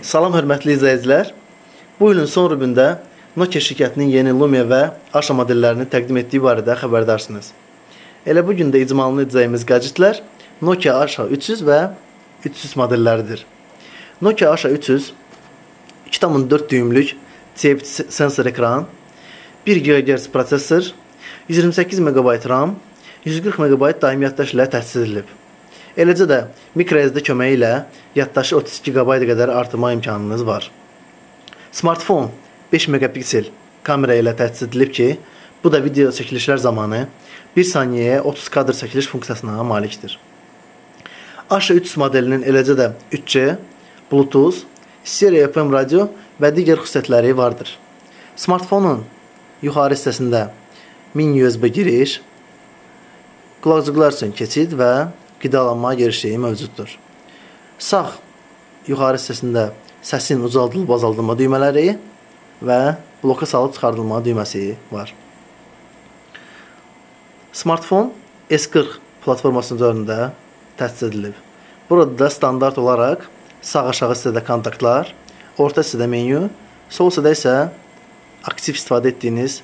Salam hörmətli izləyicilər. Bu ilin son rübündə Nokia şirkətinin yeni Lumia və Asha modellərini təqdim etdiyi barədə xəbərdarsınız. Elə bu gün də icmalını edəcəyimiz gadgetlər Nokia Asha 300 və 300 modelləridir. Nokia Asha 300 2.4 düymlük TFT sensor ekran, 1 GHz prosesor, 128 MB RAM, 140 MB daimi yaddaş ilə təchiz edilib. Eləcə də microSD köməyi ilə yaddaşı 32 GB qədər artırma imkanınız var. Smartfon 5 megapiksel kamera ilə təchiz edilib ki, bu da video çəkilişlər zamanı 1 saniyəyə 30 kadr çəkiliş funksiyasına malikdir. Asha 300 modelinin eləcə də 3G, Bluetooth, stereo FM radio və digər xüsusiyyətləri vardır. Smartfonun yuxarı hissəsində mini USB giriş, qulaqcıqlar üçün keçid və qidalanma girişi mövcuddur. Sağ yuxarı hissəsində səsin ucaldılıb azaldılma düymələri və bloka salıb çıxardılma düyməsi var. Smartfon S40 platforması üzərində təchiz edilib. Burada da standart olaraq sağ-aşağı hissədə kontaktlar, orta hissədə menyu, sol hissədə isə aktiv istifadə etdiyiniz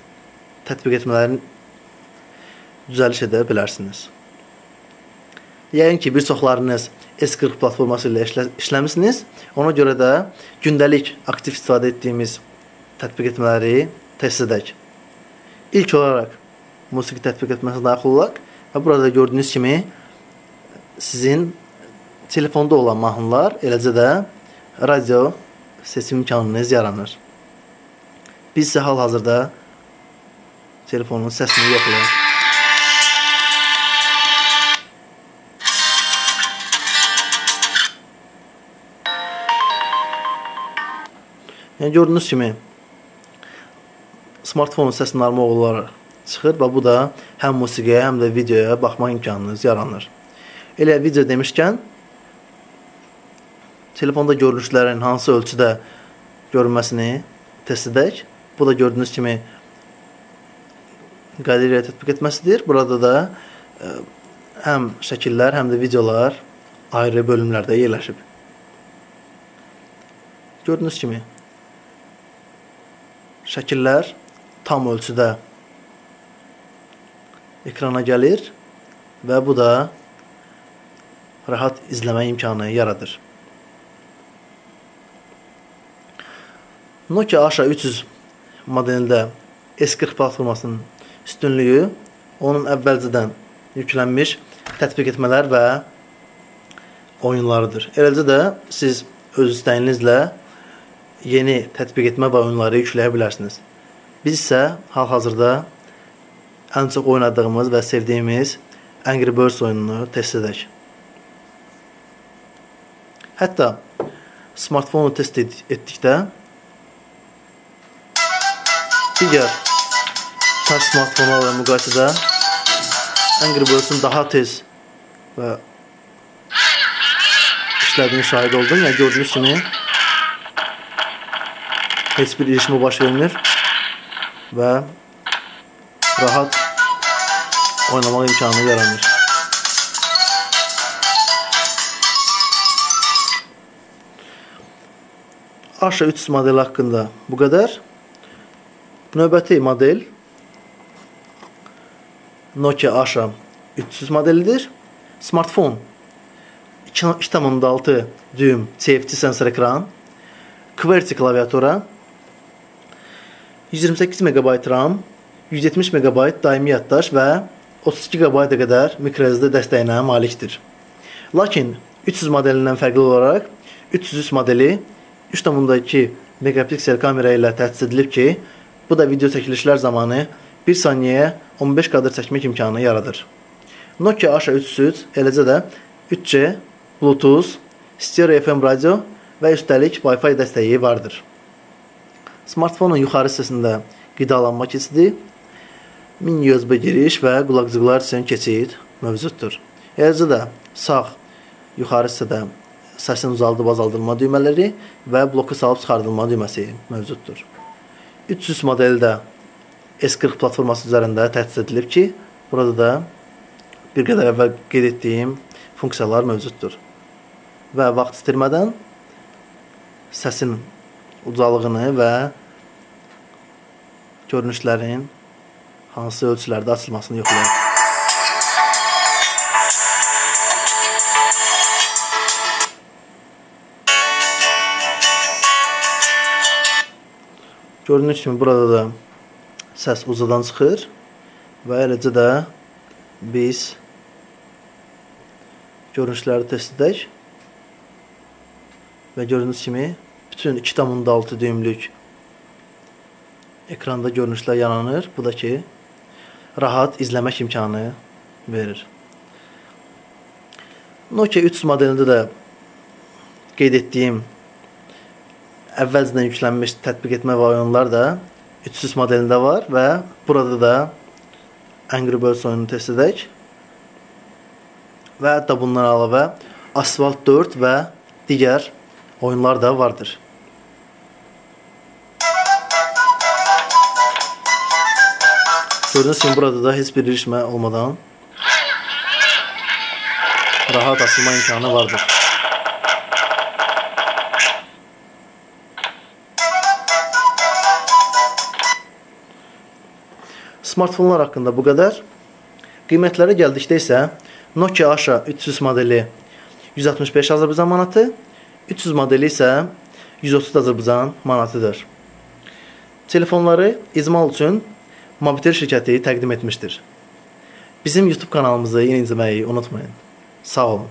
tətbiq etmələrin düzəliş edə bilərsiniz. Yəqin ki, bir çoxlarınız S40 platforması ilə işləmisiniz. Ona görə də gündəlik aktiv istifadə etdiyimiz tətbiq etmələri təchiz edək. İlk olaraq musiqi tətbiq etməsinə daxil olaq və burada gördüyünüz kimi sizin telefonda olan mahnılar, eləcə də radio seçim imkanınız yaranır. Biz isə hal-hazırda telefonun səsini yoxlayaq. Yəni gördüyünüz kimi smartfonun səsi normal olaraq çıxır və bu da həm musiqiyə, həm də videoya baxma imkanınız yaranır. Elə video demişkən, telefonda görünüşlərin hansı ölçüdə görünməsini test edək. Bu da gördüyünüz kimi qaleriyaya tətbiq etməsidir. Burada da həm şəkillər, həm də videolar ayrı bölümlərdə yerləşib. Gördüyünüz kimi şəkillər tam ölçüdə ekrana gəlir və bu da rahat izləmə imkanı yaradır. Nokia Asha 300 modelində S40 platformasının üstünlüyü onun əvvəlcədən yüklənmiş tətbiq etmələr və oyunlarıdır. Eləcə də siz öz istəyinizlə yeni tətbiq etmə və oyunları yükləyə bilərsiniz. Biz isə hal-hazırda ən çox oynadığımız və sevdiyimiz Angry Birds oyununu test edək. Hətta smartfonu test etdikdə digər touch smartfonlarla müqayisədə Angry Birds-ün daha tez və işlədiyini şahid oldum. Yəni gördüyünüz kimi heç bir ilişmə baş vermir və rahat oynamaq imkanı yaranır. Asha 300 modeli haqqında bu qədər. Növbəti model Nokia Asha 300 modelidir. Smartfon 2.6 düym TFT sensor ekran, QWERTY klaviatura, 128 MB RAM, 170 MB daimi yaddaş və 32 GB qədər microSD dəstəyinə malikdir. Lakin 300 modelindən fərqli olaraq 300 modeli 3.2 megapiksel kamera ilə təchiz edilib ki, bu da video çəkilişlər zamanı 1 saniyəyə 15 kadr çəkmək imkanı yaradır. Nokia Asha 300 eləcə də 3G, Bluetooth, stereo FM radio və üstəlik Wi-Fi dəstəyi vardır. Smartfonun yuxarı hissəsində qidalanma keçidi, mini USB giriş və qulaqcıqlar üçün keçid mövcuddur. Eləcə də sağ yuxarı hissədə səsin uzaldıb azaldılma düymələri və bloka salıb çıxardılma düyməsi mövcuddur. 300 modeli də S40 platforması üzərində təchiz edilib ki, burada da bir qədər əvvəl qeyd etdiyim funksiyalar mövcuddur. Və vaxt itirmədən səsin ucalığını və görünüşlərin hansı ölçülərdə açılmasını yoxlayaq. Gördüyünüz kimi burada da səs ucadan çıxır və eləcə də biz görünüşləri test edək və gördüyünüz kimi bütün 2,6 düymlük ekranda görünüşlər yananır. Bu da ki, rahat izləmək imkanı verir. Nokia 300 modelində də qeyd etdiyim əvvəlcədən yüklənmiş tətbiq etmə və oyunlar da 300 modelində var və burada da Angry Birds oyununu test edək. Və hətta bundan əlavə Asphalt 4 və digər oyunlar da vardır. Gördüyünüz kimi burada da heç bir ilişmə olmadan rahat açılma imkanı vardır. Smartfonlar haqqında bu qədər. Qiymətlərə gəldikdə isə Nokia Asha 300 modeli 165 Azərbaycan manatı, 300 modeli isə 130 Azərbaycan manatıdır. Telefonları icmal üçün Mobitel şirkəti təqdim etmişdir. Bizim YouTube kanalımızı izləməyi unutmayın. Sağ olun.